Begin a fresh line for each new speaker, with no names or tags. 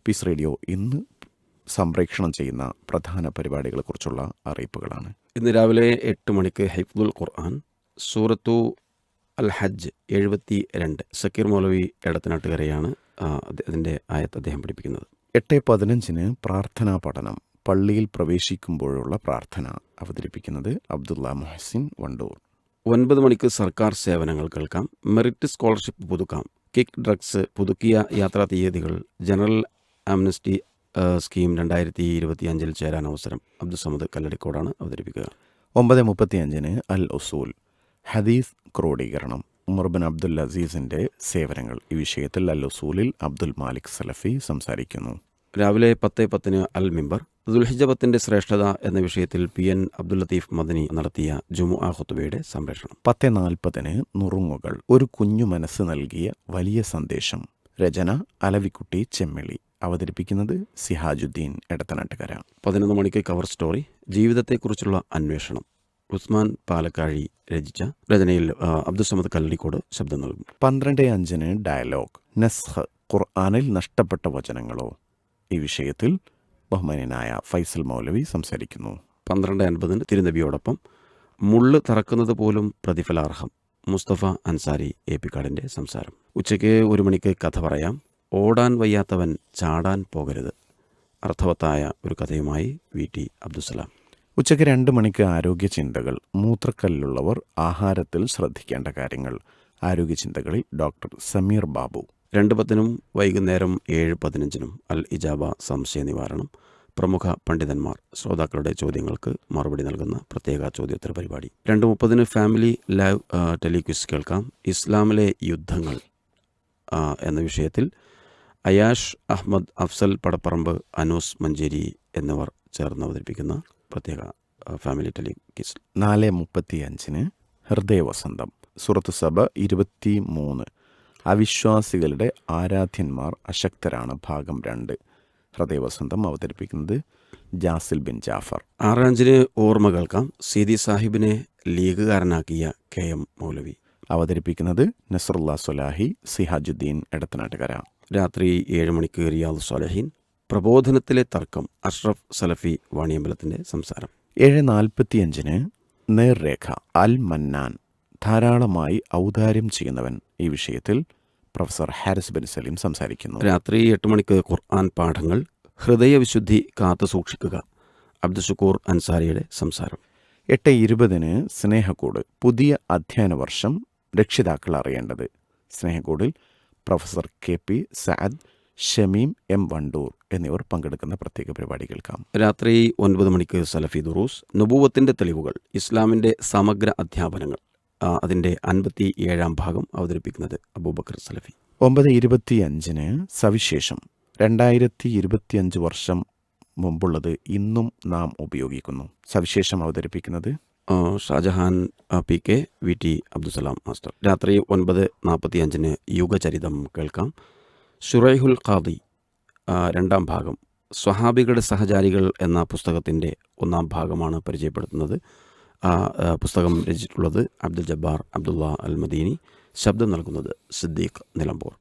Piece radio ഇന്ന് സംപ്രേക്ഷണം ചെയ്യുന്ന പ്രധാന പരിപാടികളെക്കുറിച്ചുള്ള അറിയിപ്പുകളാണ്.
ഇന്ന് രാവിലെ 8 മണിക്ക് ഹിഫ്ദുൽ ഖുർആൻ സൂറത്തു അൽ ഹജ്ജ് 72 സക്കീർ മൗലവി എടത്തനാട്ടുകരയാണ് അതിൻ്റെ ആയത്ത് അദ്ദേഹം പഠിപ്പിക്കുന്നത്.
8:15 പ്രാർത്ഥനാ പഠനം, പള്ളിയിൽ പ്രവേശിക്കുമ്പോഴുള്ള പ്രാർത്ഥന അവതരിപ്പിക്കുന്നത് അബ്ദുള്ള മുഹസിൻ വണ്ടൂർ.
9 മണിക്ക് സർക്കാർ സേവനങ്ങൾ കേൾക്കാം. മെറിറ്റ് സ്കോളർഷിപ്പ് പുതുക്കാം, കിക്ക് ഡ്രഗ്സ് പുതുക്കിയ യാത്രാ തീയതികൾ, ജനറൽ ആംനസ്റ്റി സ്കീം 2025 ചേരാൻ അവസരം. അബ്ദുസമദ് കല്ലടിക്കോടാണ് അവതരിപ്പിക്കുക.
9:35 അൽ ഉസൂൽ ഹദീസ് ക്രോഡീകരണം, ഉമർ ബിൻ അബ്ദുൽ അസീസിൻ്റെ സേവനങ്ങൾ. ഈ വിഷയത്തിൽ അൽ ഉസൂലിൽ അബ്ദുൽ മാലിക് സലഫി സംസാരിക്കുന്നു.
രാവിലെ 10:10 അൽ മിമ്പർ ദുൽഹിജ്ജത്തിന്റെ ശ്രേഷ്ഠത എന്ന വിഷയത്തിൽ PN അബ്ദുൽ ലത്തീഫ് മദനി നടത്തിയ ജുമുഅ ഖുത്ബയുടെ സംപ്രേഷണം.
10:40 നുറുങ്ങുകൾ, ഒരു കുഞ്ഞു മനസ്സ് നൽകിയ വലിയ സന്ദേശം. രചന അലവിക്കുട്ടി ചെമ്മിളി, അവതരിപ്പിക്കുന്നത് സിഹാജുദ്ദീൻ എടത്തനാട്ടുകര.
11 മണിക്ക് കവർ സ്റ്റോറി, ജീവിതത്തെക്കുറിച്ചുള്ള അന്വേഷണം. ഉസ്മാൻ പാലക്കാഴി രചിച്ച രചനയിൽ അബ്ദുസമദ് കല്ലടിക്കോട് ശബ്ദം നൽകും.
12:05 ഡയലോഗ്, നസ്ഖ്, ഖുർആനിൽ നഷ്ടപ്പെട്ട വചനങ്ങളോ. ഈ വിഷയത്തിൽ ബഹുമാന്യനായ ഫൈസൽ മൗലവി സംസാരിക്കുന്നു.
12:50 തിരുനബിയോടൊപ്പം മുള്ള് തറക്കുന്നത് പോലും പ്രതിഫലാർഹം. മുസ്തഫ അൻസാരി ഏപ്പിക്കാടിൻ്റെ സംസാരം. ഉച്ചയ്ക്ക് 1 മണിക്ക് കഥ പറയാം. ഓടാൻ വയ്യാത്തവൻ ചാടാൻ പോകരുത്. അർത്ഥവത്തായ ഒരു കഥയുമായി VT അബ്ദുസലാം.
ഉച്ചയ്ക്ക് 2 മണിക്ക് ആരോഗ്യ ചിന്തകൾ, മൂത്രക്കല്ലുള്ളവർ ആഹാരത്തിൽ ശ്രദ്ധിക്കേണ്ട കാര്യങ്ങൾ. ആരോഗ്യ ചിന്തകളിൽ ഡോക്ടർ സമീർ ബാബു.
2:10 വൈകുന്നേരം 7:15 അൽ ഇജാബ സംശയ നിവാരണം. പ്രമുഖ പണ്ഡിതന്മാർ ശ്രോതാക്കളുടെ ചോദ്യങ്ങൾക്ക് മറുപടി നൽകുന്ന പ്രത്യേക ചോദ്യോത്തര പരിപാടി. 2:30 ഫാമിലി ലൈവ് ടെലിക്വിസ് കേൾക്കാം. ഇസ്ലാമിലെ യുദ്ധങ്ങൾ എന്ന വിഷയത്തിൽ അയാഷ് അഹമ്മദ്, അഫ്സൽ പടപ്പറമ്പ്, അനൂസ് മഞ്ചേരി എന്നിവർ ചേർന്ന് അവതരിപ്പിക്കുന്ന പ്രത്യേക ഫാമിലി ടെലിക്വിസ്.
4:35 ഹൃദയവസന്തം, സൂറത്ത് സബ 23 അവിശ്വാസികളുടെ ആരാധ്യന്മാർ അശക്തരാണ്, ഭാഗം 2. ഹൃദയവസന്തം അവതരിപ്പിക്കുന്നത് ജാസിൽ ബിൻ ജാഫർ.
6:05 ഓർമ്മ കേൾക്കാം. സീതി സാഹിബിനെ ലീഗുകാരനാക്കിയ KM മൗലവി.
അവതരിപ്പിക്കുന്നത് നസറുല്ലാ സ്വലാഹി, സിഹാജുദ്ദീൻ എടത്തനാട്ടുകര.
രാത്രി 7 മണിക്ക് റിയാദ് സ്വാലിഹീൻ, പ്രബോധനത്തിലെ തർക്കം. അഷ്റഫ് സലഫി വാണിയമ്പലത്തിൻ്റെ സംസാരം.
7:45 നേർരേഖ, അൽ മന്നാൻ, ധാരാളമായി ഔദാര്യം ചെയ്യുന്നവൻ. ഈ വിഷയത്തിൽ പ്രൊഫസർ ഹാരിസ് ബിൻ സലീം സംസാരിക്കുന്നു.
രാത്രി 8 മണിക്ക് ഖുർആൻ പാഠങ്ങൾ, ഹൃദയവിശുദ്ധി കാത്തു സൂക്ഷിക്കുക. അബ്ദുഷക്കൂർ അൻസാരിയുടെ സംസാരം.
8:20 സ്നേഹക്കൂട്, പുതിയ അധ്യയന വർഷം രക്ഷിതാക്കൾ അറിയേണ്ടത്. സ്നേഹക്കൂടിൽ professor KP Saad, Shameem M Wandoor എന്നിവർ പങ്കെടുക്കുന്ന പ്രത്യേക പരിപാടി കേൾക്കാം.
രാത്രി 9 മണിക്ക് സലഫി ദുറൂസ്, നുബുവത്തിൻ്റെ തെളിവുകൾ, ഇസ്ലാമിൻ്റെ സമഗ്ര അധ്യാപനങ്ങൾ. അതിൻ്റെ 57-ാം ഭാഗം അവതരിപ്പിക്കുന്നത് അബൂബക്കർ സലഫി.
9:25 സവിശേഷം, 2025 വർഷം മുമ്പുള്ളത് ഇന്നും നാം ഉപയോഗിക്കുന്നു. സവിശേഷം അവതരിപ്പിക്കുന്നത്
Shajahan PK, VT Abdussalam master. രാത്രി 9:45 യുഗചരിതം കേൾക്കാം. ഷുറൈഹുൽ ഖാദി 2-ാം ഭാഗം, സ്വഹാബികളുടെ സഹചാരികൾ എന്ന പുസ്തകത്തിൻ്റെ 1-ാം ഭാഗമാണ് പരിചയപ്പെടുത്തുന്നത്. പുസ്തകം രചിച്ചിട്ടുള്ളത് അബ്ദുൽ ജബ്ബാർ അബ്ദുള്ള അൽ മദീനി. ശബ്ദം നൽകുന്നത് സിദ്ദീഖ് നിലമ്പൂർ.